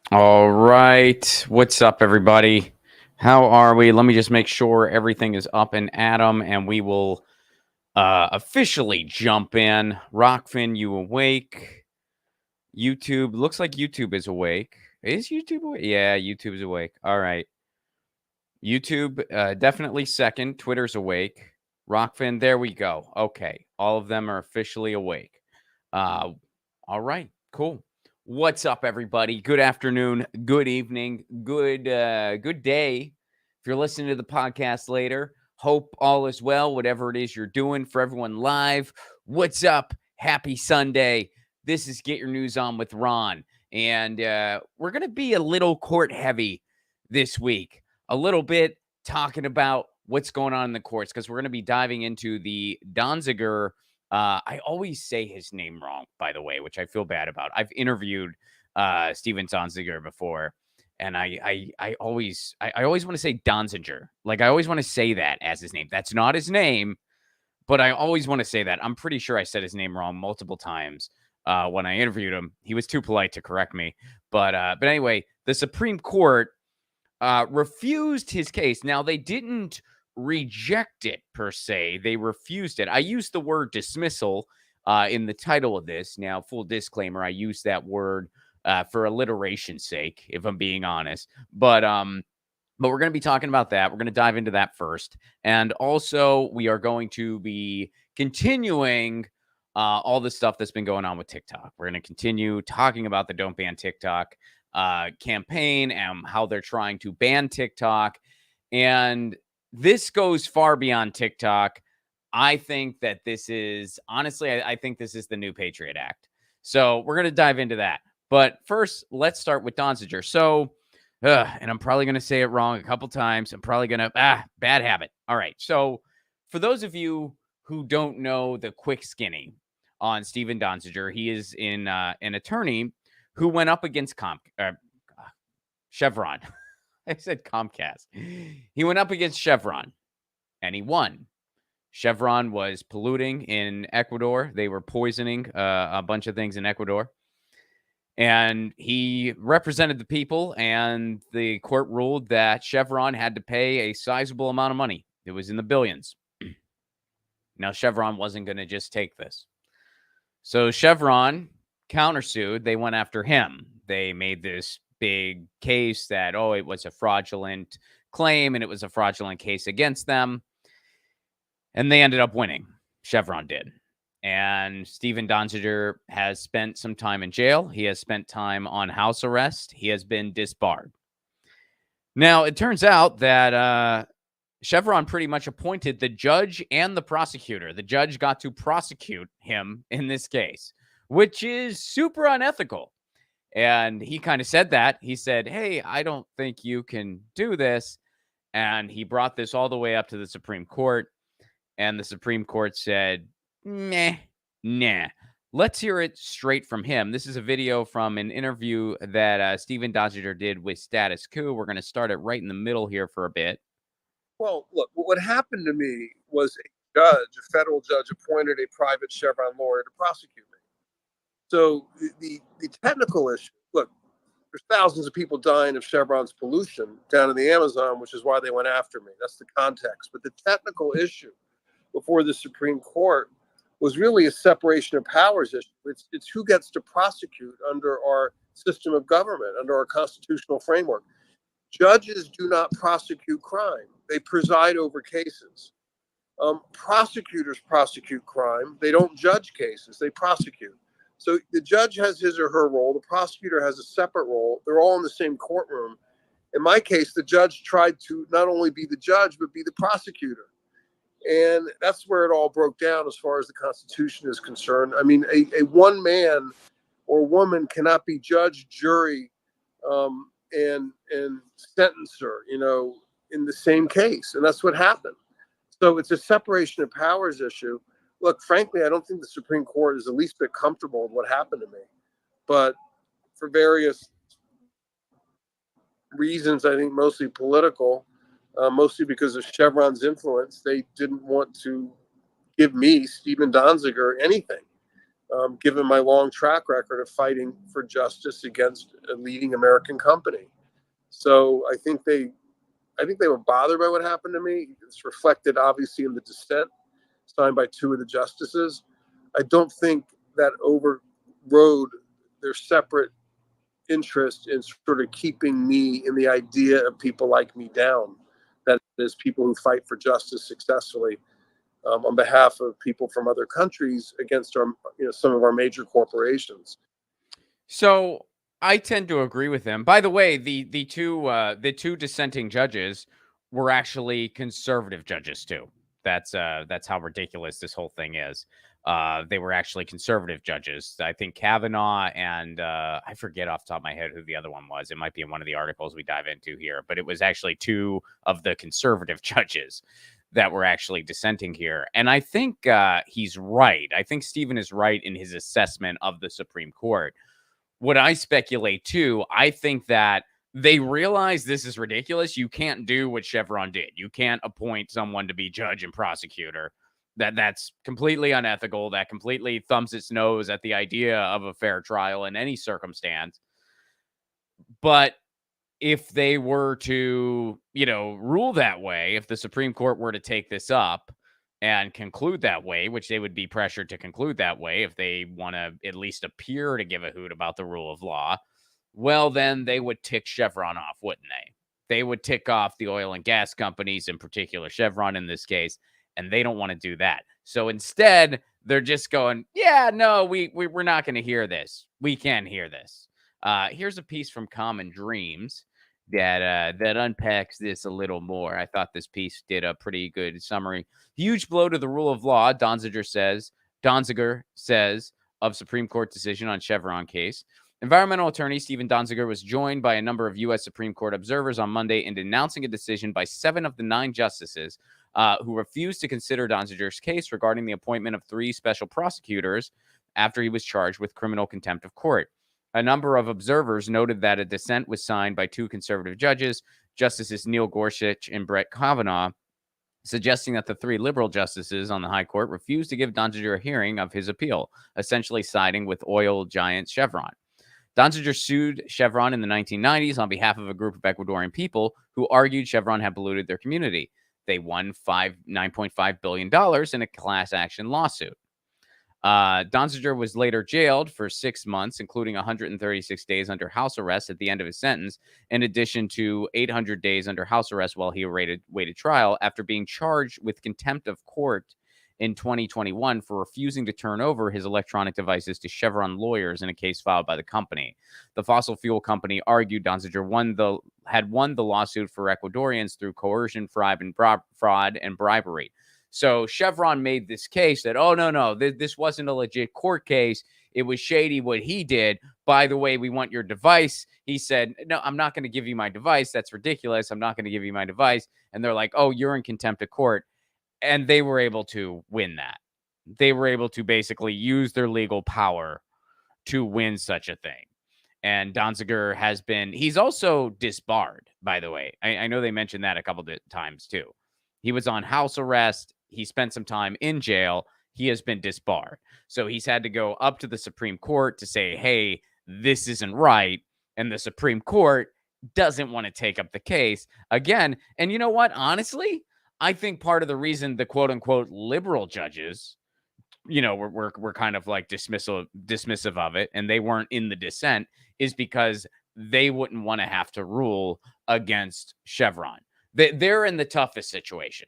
All right. What's up, everybody? How are we? Let me just make sure everything is up and Adam, and we will officially jump in. Rockfin, you awake? YouTube, looks like YouTube is awake. Is YouTube awake? Yeah, YouTube is awake. All right. YouTube, definitely second. Twitter's awake. Rockfin, there we go. Okay. All of them are officially awake. Uh, all right. Cool. What's up, everybody? Good afternoon, good evening, good day. If you're listening to the podcast later, hope all is well, whatever it is you're doing. For everyone live, what's up? Happy Sunday. This is Get Your News On with Ron. And we're going to be a little court heavy this week, a little bit talking about what's going on in the courts, because we're going to be diving into the Donziger. I always say his name wrong, by the way, which I feel bad about. I've interviewed Steven Donziger before, and I always want to say Donziger. Like, I always want to say that as his name. That's not his name, but I always want to say that. I'm pretty sure I said his name wrong multiple times when I interviewed him. He was too polite to correct me. But anyway, the Supreme Court refused his case. Now, they didn't reject it per se. They refused it. I used the word dismissal in the title of this. Now, full disclaimer, I use that word for alliteration's sake, if I'm being honest. But we're going to be talking about that. We're going to dive into that first. And also, we are going to be continuing all the stuff that's been going on with TikTok. We're going to continue talking about the Don't Ban TikTok campaign and how they're trying to ban TikTok. And this goes far beyond TikTok. I think that this is, honestly, I think this is the new Patriot Act. So we're going to dive into that. But first, let's start with Donziger. So, and I'm probably going to say it wrong a couple times. I'm probably going to, bad habit. All right. So for those of you who don't know the quick skinny on Steven Donziger, he is an attorney who went up against Chevron. I said Comcast. He went up against Chevron, and he won. Chevron was polluting in Ecuador. They were poisoning a bunch of things in Ecuador. And he represented the people, and the court ruled that Chevron had to pay a sizable amount of money. It was in the billions. Now, Chevron wasn't going to just take this. So Chevron countersued. They went after him. They made this big case that, it was a fraudulent claim, and it was a fraudulent case against them. And they ended up winning. Chevron did. And Steven Donziger has spent some time in jail. He has spent time on house arrest. He has been disbarred. Now, it turns out that Chevron pretty much appointed the judge and the prosecutor. The judge got to prosecute him in this case, which is super unethical. And he kind of said that. He said, hey, I don't think you can do this. And he brought this all the way up to the Supreme Court. And the Supreme Court said, nah. Let's hear it straight from him. This is a video from an interview that Steven Donziger did with Status Quo. We're going to start it right in the middle here for a bit. Well, look, what happened to me was a federal judge appointed a private Chevron lawyer to prosecute me. So the technical issue, look, there's thousands of people dying of Chevron's pollution down in the Amazon, which is why they went after me. That's the context. But the technical issue before the Supreme Court was really a separation of powers issue. It's who gets to prosecute under our system of government, under our constitutional framework. Judges do not prosecute crime. They preside over cases. Prosecutors prosecute crime. They don't judge cases. They prosecute. So the judge has his or her role. The prosecutor has a separate role. They're all in the same courtroom. In my case, the judge tried to not only be the judge, but be the prosecutor. And that's where it all broke down as far as the Constitution is concerned. I mean, a one man or woman cannot be judge, jury, and sentencer, in the same case. And that's what happened. So it's a separation of powers issue. Look, frankly, I don't think the Supreme Court is the least bit comfortable with what happened to me. But for various reasons, I think mostly political, mostly because of Chevron's influence, they didn't want to give me, Steven Donziger, anything. given my long track record of fighting for justice against a leading American company. So I think they were bothered by what happened to me. It's reflected obviously in the dissent signed by two of the justices. I don't think that overrode their separate interest in sort of keeping me in the idea of people like me down. That is, people who fight for justice successfully on behalf of people from other countries against some of our major corporations. So I tend to agree with him. By the way, the two dissenting judges were actually conservative judges too. That's how ridiculous this whole thing is. They were actually conservative judges. I think Kavanaugh and I forget off the top of my head who the other one was. It might be in one of the articles we dive into here, but it was actually two of the conservative judges that were actually dissenting here. And I think he's right. I think Stephen is right in his assessment of the Supreme Court. What I speculate too, I think that they realize this is ridiculous. You can't do what Chevron did. You can't appoint someone to be judge and prosecutor. That's completely unethical. That completely thumbs its nose at the idea of a fair trial in any circumstance. But if they were to, rule that way, if the Supreme Court were to take this up and conclude that way, which they would be pressured to conclude that way if they want to at least appear to give a hoot about the rule of law, well, then they would tick Chevron off, wouldn't they? They would tick off the oil and gas companies, in particular Chevron in this case, and they don't want to do that. So instead, they're just going, yeah, no, we're not going to hear this. We can't hear this. Here's a piece from Common Dreams that unpacks this a little more. I thought this piece did a pretty good summary. Huge blow to the rule of law, Donziger says of Supreme Court decision on Chevron case. Environmental attorney Steven Donziger was joined by a number of U.S. Supreme Court observers on Monday in denouncing a decision by 7 of the 9 justices who refused to consider Donziger's case regarding the appointment of 3 special prosecutors after he was charged with criminal contempt of court. A number of observers noted that a dissent was signed by 2 conservative judges, Justices Neil Gorsuch and Brett Kavanaugh, suggesting that the 3 liberal justices on the high court refused to give Donziger a hearing of his appeal, essentially siding with oil giant Chevron. Donziger sued Chevron in the 1990s on behalf of a group of Ecuadorian people who argued Chevron had polluted their community. They won $9.5 billion in a class action lawsuit. Donziger was later jailed for 6 months, including 136 days under house arrest at the end of his sentence, in addition to 800 days under house arrest while he awaited trial after being charged with contempt of court in 2021 for refusing to turn over his electronic devices to Chevron lawyers in a case filed by the company. The fossil fuel company argued Donziger had won the lawsuit for Ecuadorians through coercion, fraud, and bribery. So Chevron made this case that, oh, no, this wasn't a legit court case. It was shady what he did. By the way, we want your device. He said, no, I'm not going to give you my device. That's ridiculous. I'm not going to give you my device. And they're like, oh, you're in contempt of court. And they were able to win that. They were able to basically use their legal power to win such a thing. And Donziger he's also disbarred, by the way. I know they mentioned that a couple of times too. He was on house arrest. He spent some time in jail. He has been disbarred. So he's had to go up to the Supreme Court to say, hey, this isn't right. And the Supreme Court doesn't want to take up the case again. And you know what? Honestly, I think part of the reason the quote unquote liberal judges, were kind of like dismissive of it and they weren't in the dissent is because they wouldn't want to have to rule against Chevron. They're in the toughest situation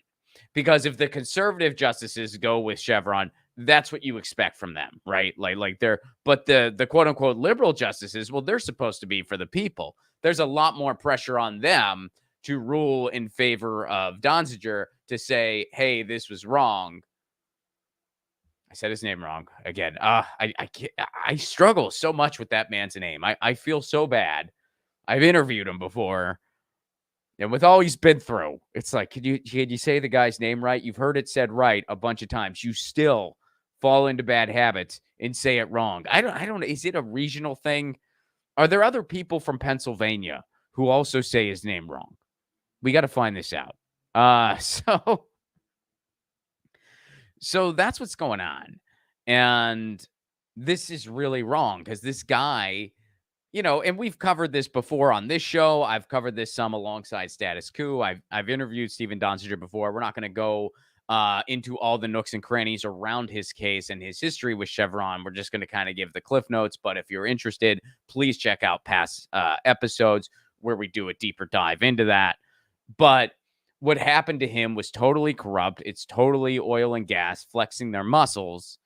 because if the conservative justices go with Chevron, that's what you expect from them, right? But the quote unquote liberal justices, well, they're supposed to be for the people. There's a lot more pressure on them to rule in favor of Donziger to say, hey, this was wrong. I said his name wrong again. I struggle so much with that man's name. I feel so bad. I've interviewed him before. And with all he's been through, it's like, can you say the guy's name right? You've heard it said right a bunch of times. You still fall into bad habits and say it wrong. I don't know. Is it a regional thing? Are there other people from Pennsylvania who also say his name wrong? We got to find this out. So that's what's going on. And this is really wrong because this guy, and we've covered this before on this show. I've covered this some alongside Status Quo. I've interviewed Steven Donziger before. We're not going to go into all the nooks and crannies around his case and his history with Chevron. We're just going to kind of give the cliff notes. But if you're interested, please check out past episodes where we do a deeper dive into that. But what happened to him was totally corrupt. It's totally oil and gas flexing their muscles.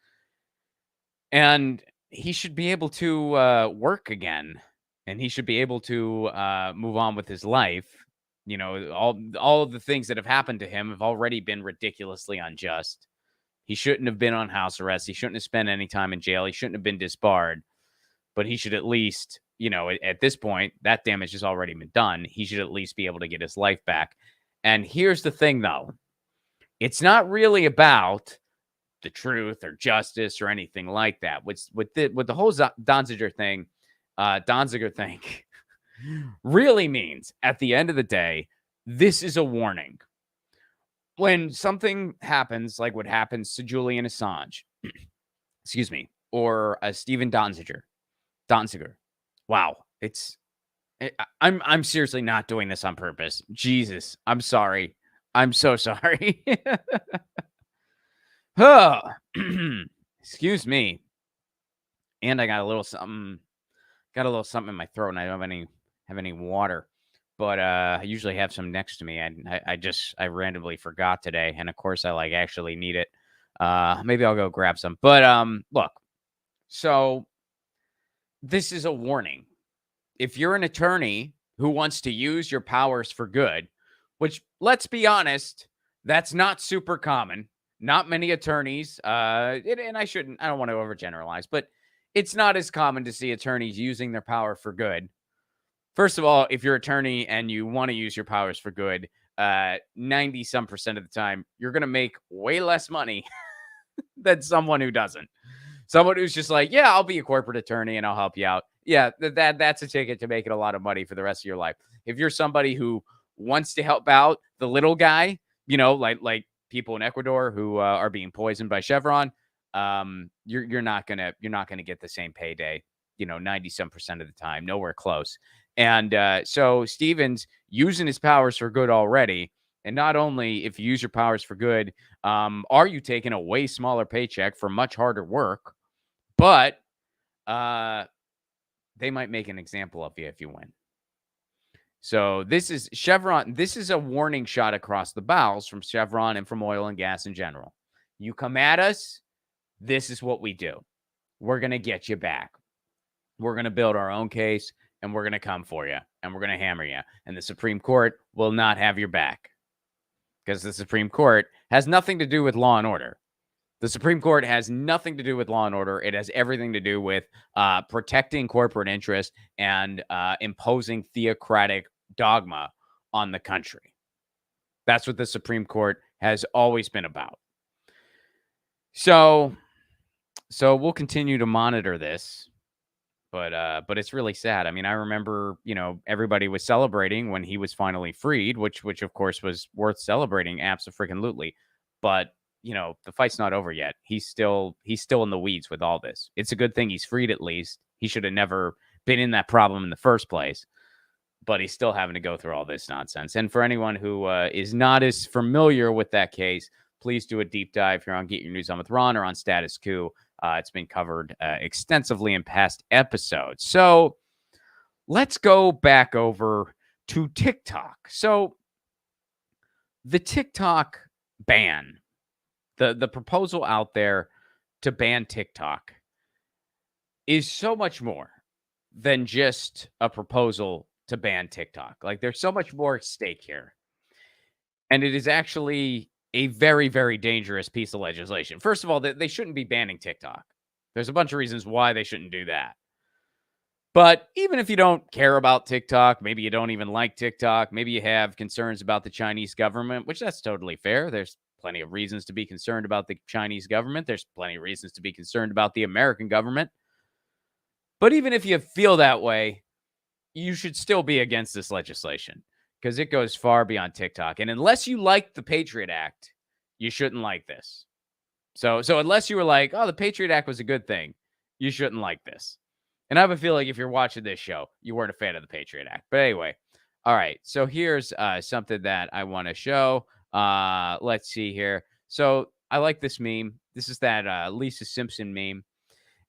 And he should be able to work again, and he should be able to move on with his life. All of the things that have happened to him have already been ridiculously unjust. He shouldn't have been on house arrest. He shouldn't have spent any time in jail. He shouldn't have been disbarred. But he should at least, at this point, that damage has already been done. He should at least be able to get his life back. And here's the thing, though. It's not really about the truth or justice or anything like that. With the whole Donziger thing really means at the end of the day, this is a warning. When something happens like what happens to Julian Assange, excuse me, or Steven Donziger. Wow, I'm seriously not doing this on purpose. Jesus, I'm sorry. I'm so sorry. Excuse me. And I got a little something in my throat, and I don't have any water. But I usually have some next to me. I randomly forgot today, and of course I actually need it. Maybe I'll go grab some. But look. So this is a warning. If you're an attorney who wants to use your powers for good, which, let's be honest, that's not super common. Not many attorneys, and I don't want to overgeneralize, but it's not as common to see attorneys using their power for good. First of all, if you're an attorney and you want to use your powers for good, 90-some% of the time, you're going to make way less money than someone who doesn't. Someone who's just like, yeah, I'll be a corporate attorney and I'll help you out. Yeah, that's a ticket to making a lot of money for the rest of your life. If you're somebody who wants to help out the little guy, like people in Ecuador who are being poisoned by Chevron, you're not gonna get the same payday, 90-some% of the time, nowhere close. And so Steven's using his powers for good already. And not only if you use your powers for good, are you taking a way smaller paycheck for much harder work, but they might make an example of you if you win. So this is Chevron. This is a warning shot across the bows from Chevron and from oil and gas in general. You come at us, this is what we do. We're going to get you back. We're going to build our own case, and we're going to come for you, and we're going to hammer you. And the Supreme Court will not have your back, because the Supreme Court has nothing to do with law and order. The Supreme Court has nothing to do with law and order. It has everything to do with protecting corporate interest and imposing theocratic dogma on the country. That's what the Supreme Court has always been about. So we'll continue to monitor this, but it's really sad. I mean, I remember, everybody was celebrating when he was finally freed, which of course was worth celebrating, abso-freaking-lutely. But the fight's not over yet. He's still in the weeds with all this. It's a good thing he's freed at least. He should have never been in that problem in the first place. But he's still having to go through all this nonsense. And for anyone who is not as familiar with that case, please do a deep dive here on Get Your News On with Ron or on Status Quo. It's been covered extensively in past episodes. So let's go back over to TikTok. So the TikTok ban, the proposal out there to ban TikTok is so much more than just a proposal to ban TikTok. Like, there's so much more at stake here. And it is actually a very, very dangerous piece of legislation. First of all, they shouldn't be banning TikTok. There's a bunch of reasons why they shouldn't do that. But even if you don't care about TikTok, maybe you don't even like TikTok, maybe you have concerns about the Chinese government, which that's totally fair. There's plenty of reasons to be concerned about the Chinese government. There's plenty of reasons to be concerned about the American government. But even if you feel that way, you should still be against this legislation because it goes far beyond TikTok. And unless you like the Patriot Act, you shouldn't like this. So unless you were like, oh, the Patriot Act was a good thing, You shouldn't like this. And I have a feeling if you're watching this show, you weren't a fan of the Patriot Act. But anyway, all right. So here's something that I want to show. Let's see here. So I like this meme. This is that Lisa Simpson meme.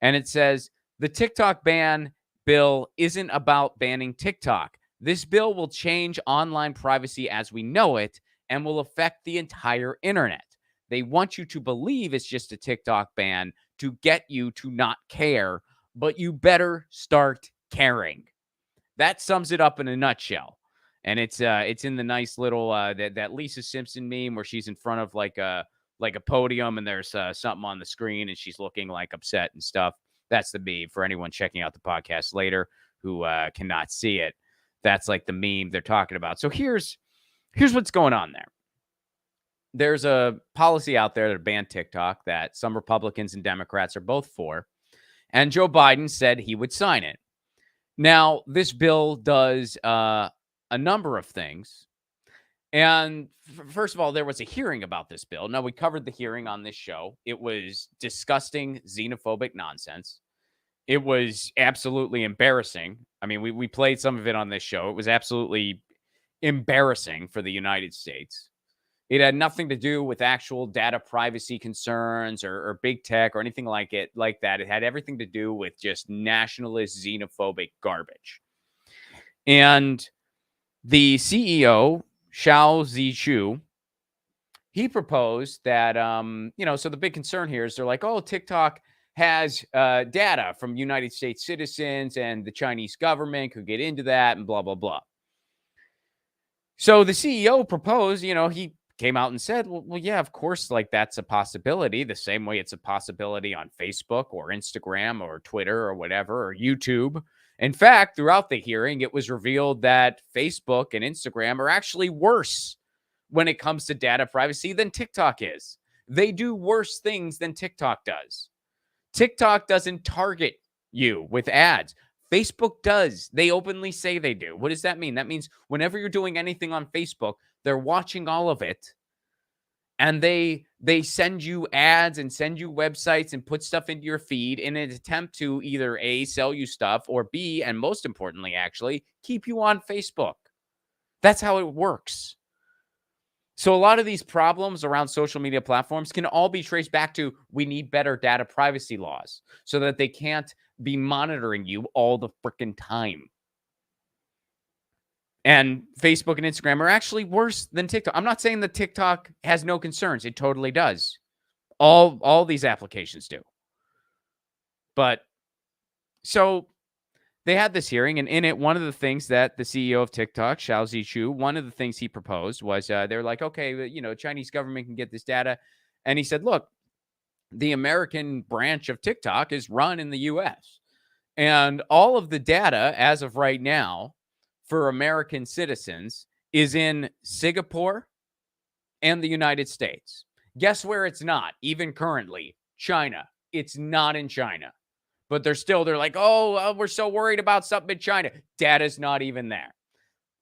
And it says, the TikTok ban bill isn't about banning TikTok. This bill will change online privacy as we know it and will affect the entire internet. They want you to believe it's just a TikTok ban to get you to not care, but you better start caring. That sums it up in a nutshell. And it's in the nice little that Lisa Simpson meme where she's in front of like a podium and there's something on the screen and she's looking like upset and stuff. That's the meme for anyone checking out the podcast later who cannot see it. That's like the meme they're talking about. So here's what's going on there. There's a policy out there to ban TikTok that some Republicans and Democrats are both for. And Joe Biden said he would sign it. Now, this bill does a number of things. And first of all, there was a hearing about this bill. Now, we covered the hearing on this show. It was disgusting, xenophobic nonsense. It was absolutely embarrassing. I mean, we played some of it on this show. It was absolutely embarrassing for the United States. It had nothing to do with actual data privacy concerns or big tech or anything like that. It had everything to do with just nationalist, xenophobic garbage. And the CEO, Xiao Zhiqiu, he proposed that, so the big concern here is they're like, oh, TikTok has data from United States citizens and the Chinese government could get into that and blah, blah, blah. So the CEO proposed, he came out and said, well, yeah, of course, like that's a possibility. The same way it's a possibility on Facebook or Instagram or Twitter or whatever, or YouTube. In fact, throughout the hearing, it was revealed that Facebook and Instagram are actually worse when it comes to data privacy than TikTok is. They do worse things than TikTok does. TikTok doesn't target you with ads. Facebook does. They openly say they do. What does that mean? That means whenever you're doing anything on Facebook, they're watching all of it. And they send you ads and send you websites and put stuff into your feed in an attempt to either A, sell you stuff, or B, and most importantly, actually, keep you on Facebook. That's how it works. So a lot of these problems around social media platforms can all be traced back to we need better data privacy laws so that they can't be monitoring you all the freaking time. And Facebook and Instagram are actually worse than TikTok. I'm not saying that TikTok has no concerns. It totally does. All these applications do. But so they had this hearing, and in it, one of the things that the CEO of TikTok, Xiao Zhiqiu, one of the things he proposed was they're like, okay, Chinese government can get this data. And he said, look, the American branch of TikTok is run in the U.S. And all of the data as of right now for American citizens is in Singapore and the United States. Guess where it's not, even currently? China. It's not in China. But they're like, we're so worried about something in China. Data's not even there.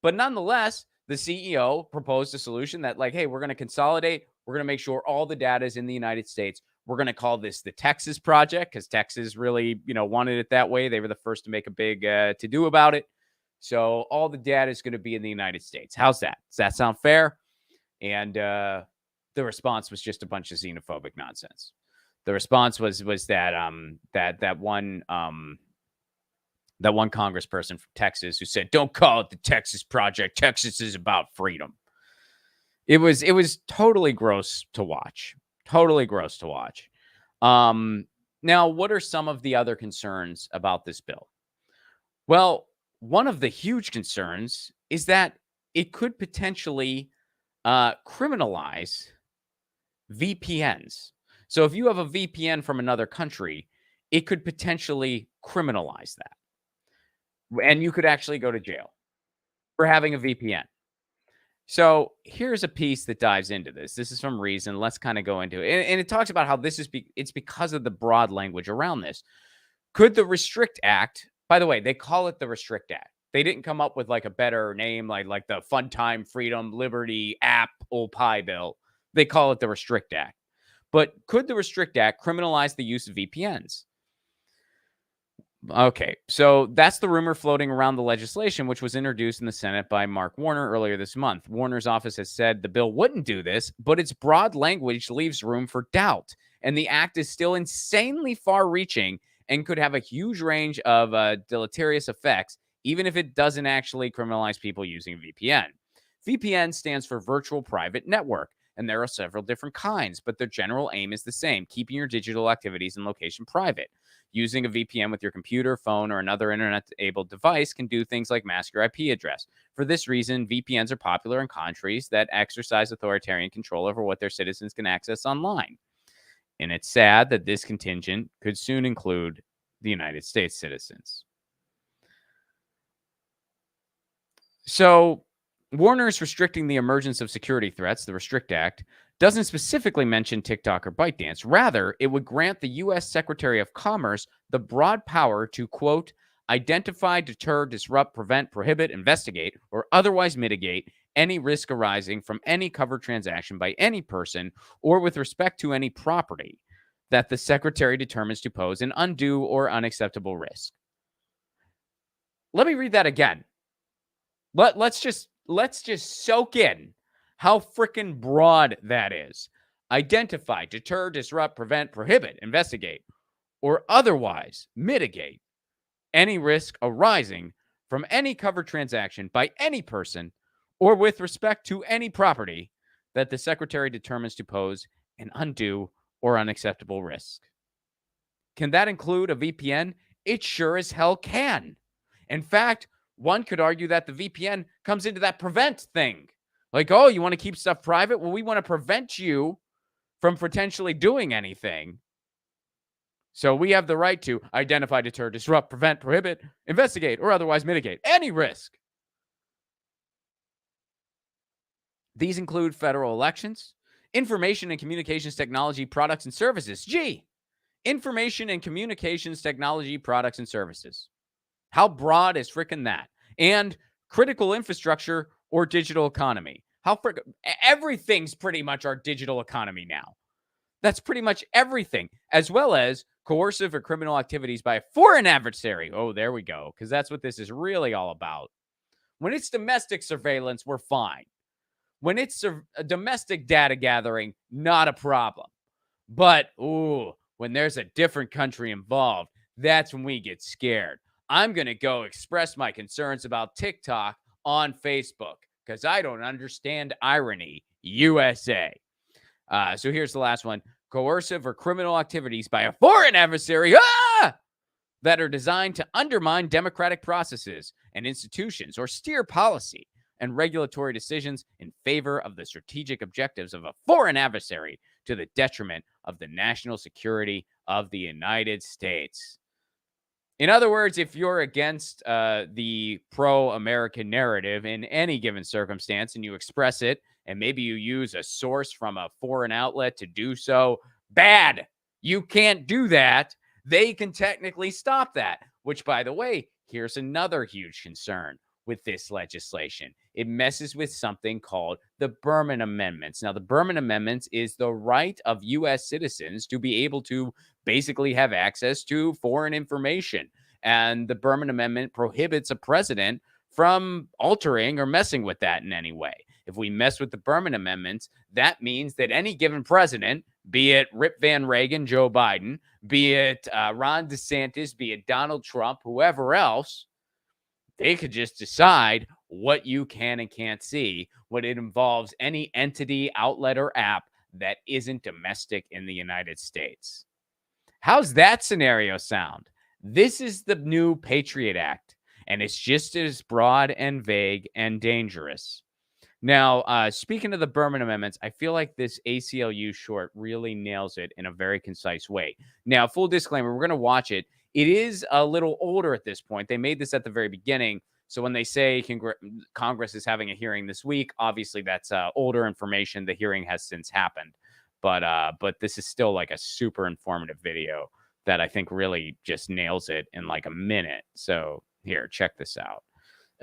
But nonetheless, the CEO proposed a solution that like, hey, we're going to consolidate. We're going to make sure all the data is in the United States. We're going to call this the Texas Project because Texas really, wanted it that way. They were the first to make a big to-do about it. So all the data is going to be in the United States. How's that? Does that sound fair? And the response was just a bunch of xenophobic nonsense. The response was that that one congressperson from Texas who said, "Don't call it the Texas Project. Texas is about freedom." It was totally gross to watch. Totally gross to watch. Now, what are some of the other concerns about this bill? Well, one of the huge concerns is that it could potentially criminalize VPNs. So if you have a VPN from another country, it could potentially criminalize that. And you could actually go to jail for having a VPN. So here's a piece that dives into this. This is from Reason. Let's kind of go into it. And it talks about how this is it's because of the broad language around this. Could the Restrict Act, by the way, they call it the Restrict Act. They didn't come up with like a better name like the Fun Time, Freedom, Liberty, Apple Pie bill. They call it the Restrict Act. But could the Restrict Act criminalize the use of VPNs? Okay, so that's the rumor floating around the legislation, which was introduced in the Senate by Mark Warner earlier this month. Warner's office has said the bill wouldn't do this, but its broad language leaves room for doubt. And the act is still insanely far reaching and could have a huge range of deleterious effects, even if it doesn't actually criminalize people using a VPN. VPN stands for Virtual Private Network, and there are several different kinds, but their general aim is the same: keeping your digital activities and location private. Using a VPN with your computer, phone, or another internet-enabled device can do things like mask your IP address. For this reason, VPNs are popular in countries that exercise authoritarian control over what their citizens can access online. And it's sad that this contingent could soon include the United States citizens. So, Warner's restricting the emergence of security threats, the Restrict Act, doesn't specifically mention TikTok or ByteDance. Rather, it would grant the U.S. Secretary of Commerce the broad power to, quote, identify, deter, disrupt, prevent, prohibit, investigate, or otherwise mitigate any risk arising from any covered transaction by any person or with respect to any property that the Secretary determines to pose an undue or unacceptable risk. Let me read that again. Let's just soak in how freaking broad that is. Identify, deter, disrupt, prevent, prohibit, investigate, or otherwise mitigate any risk arising from any covered transaction by any person or with respect to any property that the Secretary determines to pose an undue or unacceptable risk. Can that include a VPN? It sure as hell can. In fact, one could argue that the VPN comes into that prevent thing. Like, oh, you want to keep stuff private? Well, we want to prevent you from potentially doing anything. So we have the right to identify, deter, disrupt, prevent, prohibit, investigate, or otherwise mitigate any risk. These include federal elections, information and communications technology products and services. Information and communications technology products and services. How broad is freaking that? And critical infrastructure or digital economy. Everything's pretty much our digital economy now. That's pretty much everything, as well as coercive or criminal activities by a foreign adversary. Oh, there we go, because that's what this is really all about. When it's domestic surveillance, we're fine. When it's a domestic data gathering, not a problem. But, when there's a different country involved, that's when we get scared. I'm going to go express my concerns about TikTok on Facebook because I don't understand irony. USA. So here's the last one. Coercive or criminal activities by a foreign adversary that are designed to undermine democratic processes and institutions or steer policy and regulatory decisions in favor of the strategic objectives of a foreign adversary to the detriment of the national security of the United States. In other words, if you're against the pro-American narrative in any given circumstance and you express it, and maybe you use a source from a foreign outlet to do so, bad. You can't do that. They can technically stop that, which, by the way, here's another huge concern with this legislation. It messes with something called the Berman Amendments. Now, the Berman Amendments is the right of U.S. citizens to be able to basically have access to foreign information. And the Berman Amendment prohibits a president from altering or messing with that in any way. If we mess with the Berman Amendments, that means that any given president, be it Rip Van Reagan, Joe Biden, be it Ron DeSantis, be it Donald Trump, whoever else, they could just decide what you can and can't see when it involves any entity, outlet, or app that isn't domestic in the United States. How's that scenario sound? This is the new Patriot Act, and it's just as broad and vague and dangerous. Now, speaking of the Berman Amendments, I feel like this ACLU short really nails it in a very concise way. Now, full disclaimer, we're going to watch it. It is a little older at this point. They made this at the very beginning. So when they say Congress is having a hearing this week, obviously that's older information. The hearing has since happened. But this is still like a super informative video that I think really just nails it in like a minute. So here, check this out.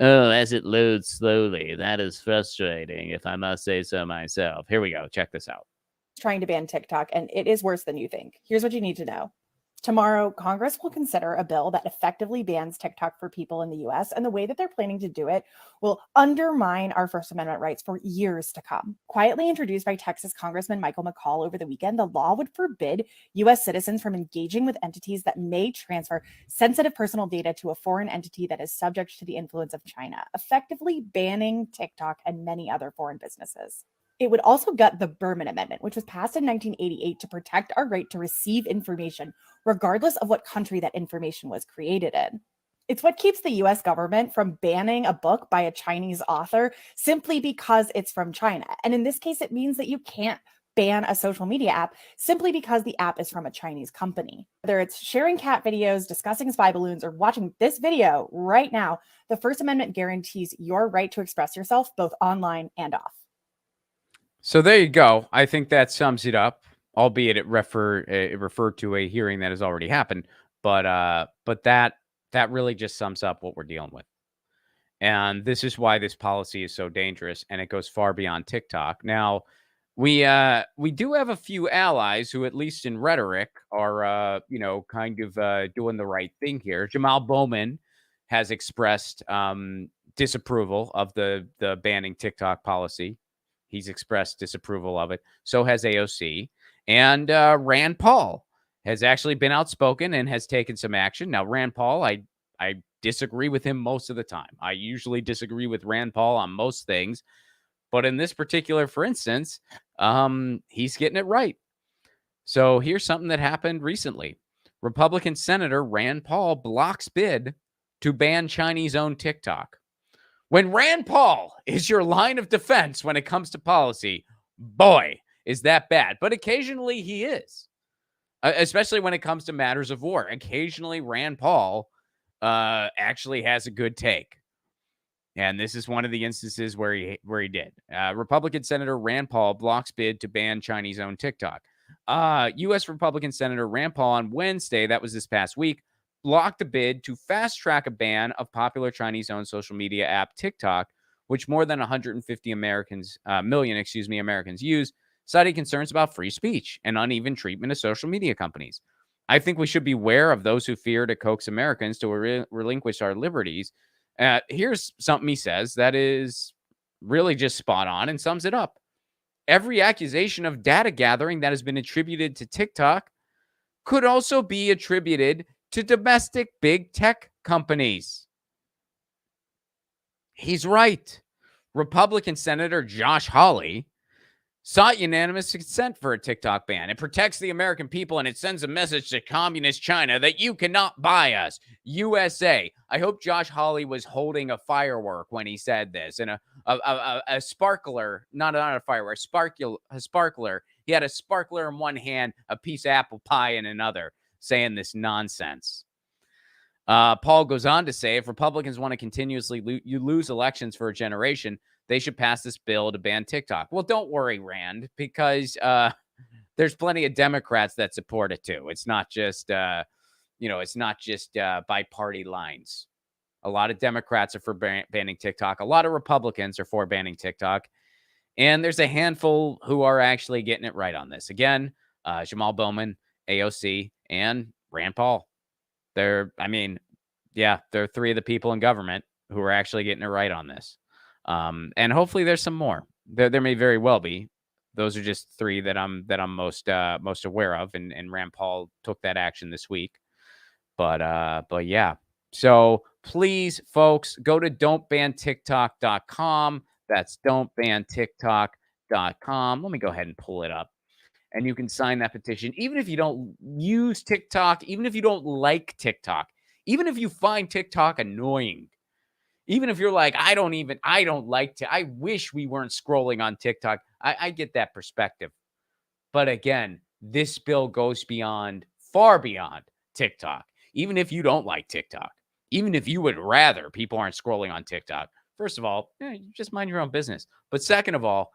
Oh, as it loads slowly. That is frustrating, if I must say so myself. Here we go. Check this out. Trying to ban TikTok, and it is worse than you think. Here's what you need to know. Tomorrow, Congress will consider a bill that effectively bans TikTok for people in the US, and the way that they're planning to do it will undermine our First Amendment rights for years to come. Quietly introduced by Texas Congressman Michael McCall over the weekend, the law would forbid US citizens from engaging with entities that may transfer sensitive personal data to a foreign entity that is subject to the influence of China, effectively banning TikTok and many other foreign businesses. It would also gut the Berman Amendment, which was passed in 1988 to protect our right to receive information, regardless of what country that information was created in. It's what keeps the US government from banning a book by a Chinese author simply because it's from China. And in this case, it means that you can't ban a social media app simply because the app is from a Chinese company. Whether it's sharing cat videos, discussing spy balloons, or watching this video right now, the First Amendment guarantees your right to express yourself both online and off. So there you go. I think that sums it up, albeit it referred to a hearing that has already happened. But that really just sums up what we're dealing with. And this is why this policy is so dangerous, and it goes far beyond TikTok. Now, we do have a few allies who, at least in rhetoric, are kind of doing the right thing here. Jamal Bowman has expressed disapproval of the banning TikTok policy. He's expressed disapproval of it. So has AOC. And Rand Paul has actually been outspoken and has taken some action. Now, Rand Paul, I disagree with him most of the time. I usually disagree with Rand Paul on most things. But in this particular, for instance, he's getting it right. So here's something that happened recently. Republican Senator Rand Paul blocks bid to ban Chinese-owned TikTok. When Rand Paul is your line of defense when it comes to policy, boy, is that bad. But occasionally he is, especially when it comes to matters of war. Occasionally Rand Paul actually has a good take. And this is one of the instances where he did. Republican Senator Rand Paul blocks bid to ban Chinese-owned TikTok. U.S. Republican Senator Rand Paul on Wednesday, that was this past week, blocked a bid to fast-track a ban of popular Chinese-owned social media app TikTok, which more than 150 million Americans use, citing concerns about free speech and uneven treatment of social media companies. I think we should beware of those who fear to coax Americans to relinquish our liberties. Here's something he says that is really just spot on and sums it up. Every accusation of data gathering that has been attributed to TikTok could also be attributed to domestic big tech companies. He's right. Republican Senator Josh Hawley sought unanimous consent for a TikTok ban. It protects the American people, and it sends a message to communist China that you cannot buy us. USA. I hope Josh Hawley was holding a firework when he said this, and a sparkler, not a firework, a sparkler. He had a sparkler in one hand, a piece of apple pie in another, saying this nonsense. Paul goes on to say, if Republicans want to continuously lose elections for a generation, they should pass this bill to ban TikTok. Well, don't worry, Rand, because there's plenty of Democrats that support it too. It's not just, by party lines. A lot of Democrats are for banning TikTok. A lot of Republicans are for banning TikTok. And there's a handful who are actually getting it right on this. Again, Jamal Bowman, AOC, and Rand Paul. They're three of the people in government who are actually getting it right on this. And hopefully there's some more. There may very well be. Those are just three that I'm most aware of, and Rand Paul took that action this week. But yeah. So please, folks, go to don'tbantiktok.com. That's don'tbantiktok.com. Let me go ahead and pull it up. And you can sign that petition. Even if you don't use TikTok, even if you don't like TikTok, even if you find TikTok annoying, even if you're like, I don't like to, I wish we weren't scrolling on TikTok. I get that perspective. But again, this bill goes far beyond TikTok. Even if you don't like TikTok, even if you would rather people aren't scrolling on TikTok, first of all, just mind your own business. But second of all,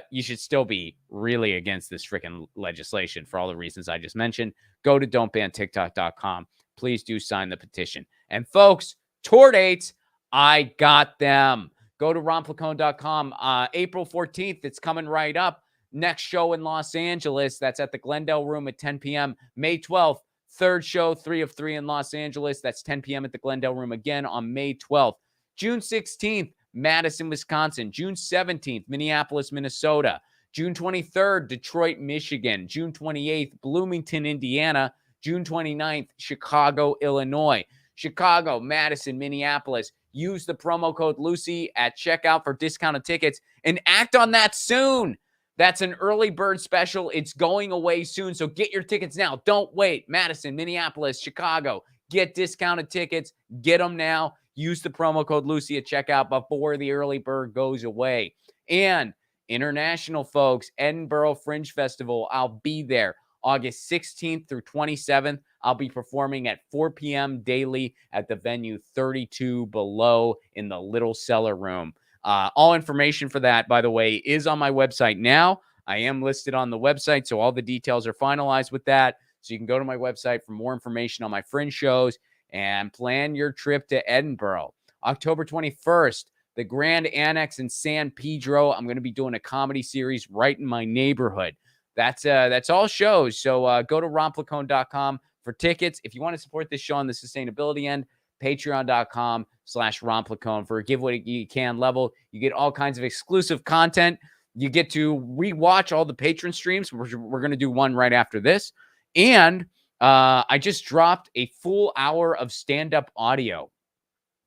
you should still be really against this freaking legislation for all the reasons I just mentioned. Go to don'tbantiktok.com. Please do sign the petition. And folks, tour dates, I got them. Go to ronplacone.com. April 14th, it's coming right up. Next show in Los Angeles, that's at the Glendale Room at 10 p.m. May 12th, third show, 3 of 3 in Los Angeles. That's 10 p.m. at the Glendale Room again on May 12th. June 16th, Madison, Wisconsin. June 17th, Minneapolis, Minnesota. June 23rd, Detroit, Michigan. June 28th, Bloomington, Indiana. June 29th, Chicago, Illinois. Chicago, Madison, Minneapolis. Use the promo code Lucy at checkout for discounted tickets and act on that soon. That's an early bird special. It's going away soon, so get your tickets now. Don't wait. Madison, Minneapolis, Chicago. Get discounted tickets. Get them now. Use the promo code Lucy at checkout before the early bird goes away. And international folks, Edinburgh Fringe Festival, I'll be there August 16th through 27th. I'll be performing at 4 p.m. daily at the venue 32 Below in the Little Cellar Room. All information for that, by the way, is on my website now. I am listed on the website, so all the details are finalized with that. So you can go to my website for more information on my fringe shows and plan your trip to Edinburgh. October 21st, the Grand Annex in San Pedro. I'm going to be doing a comedy series right in my neighborhood. That's all shows. So go to romplacone.com for tickets. If you want to support this show on the sustainability end, patreon.com/romplacone for a give what you can level. You get all kinds of exclusive content. You get to rewatch all the patron streams. We're going to do one right after this. And I just dropped a full hour of stand-up audio.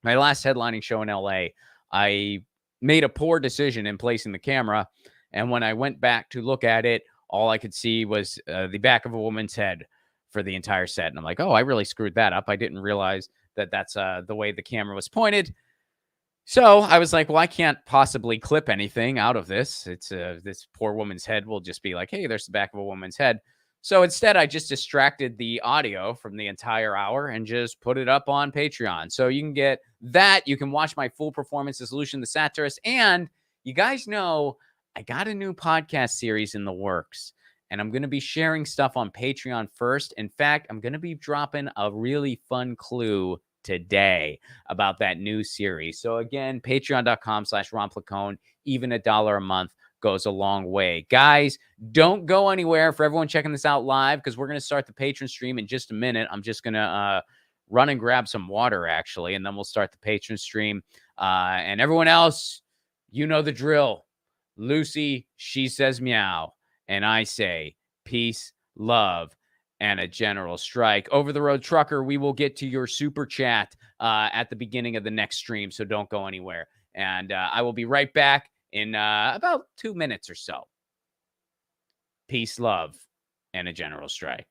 My last headlining show in LA, I made a poor decision in placing the camera. And when I went back to look at it, all I could see was the back of a woman's head for the entire set. And I'm like, oh, I really screwed that up. I didn't realize that that's the way the camera was pointed. So I was like, well, I can't possibly clip anything out of this. It's this poor woman's head will just be like, hey, there's the back of a woman's head. So instead, I just distracted the audio from the entire hour and just put it up on Patreon. So you can get that. You can watch my full performance as Lucian the Satirist. And you guys know I got a new podcast series in the works. And I'm going to be sharing stuff on Patreon first. In fact, I'm going to be dropping a really fun clue today about that new series. So again, patreon.com/romplacone, even $1 a month goes a long way. Guys, don't go anywhere for everyone checking this out live because we're going to start the patron stream in just a minute. I'm just going to run and grab some water, actually, and then we'll start the patron stream. And everyone else, you know the drill. Lucy, she says meow. And I say peace, love, and a general strike. Over the Road Trucker, we will get to your super chat at the beginning of the next stream, so don't go anywhere. And I will be right back in about 2 minutes or so. Peace, love, and a general strike.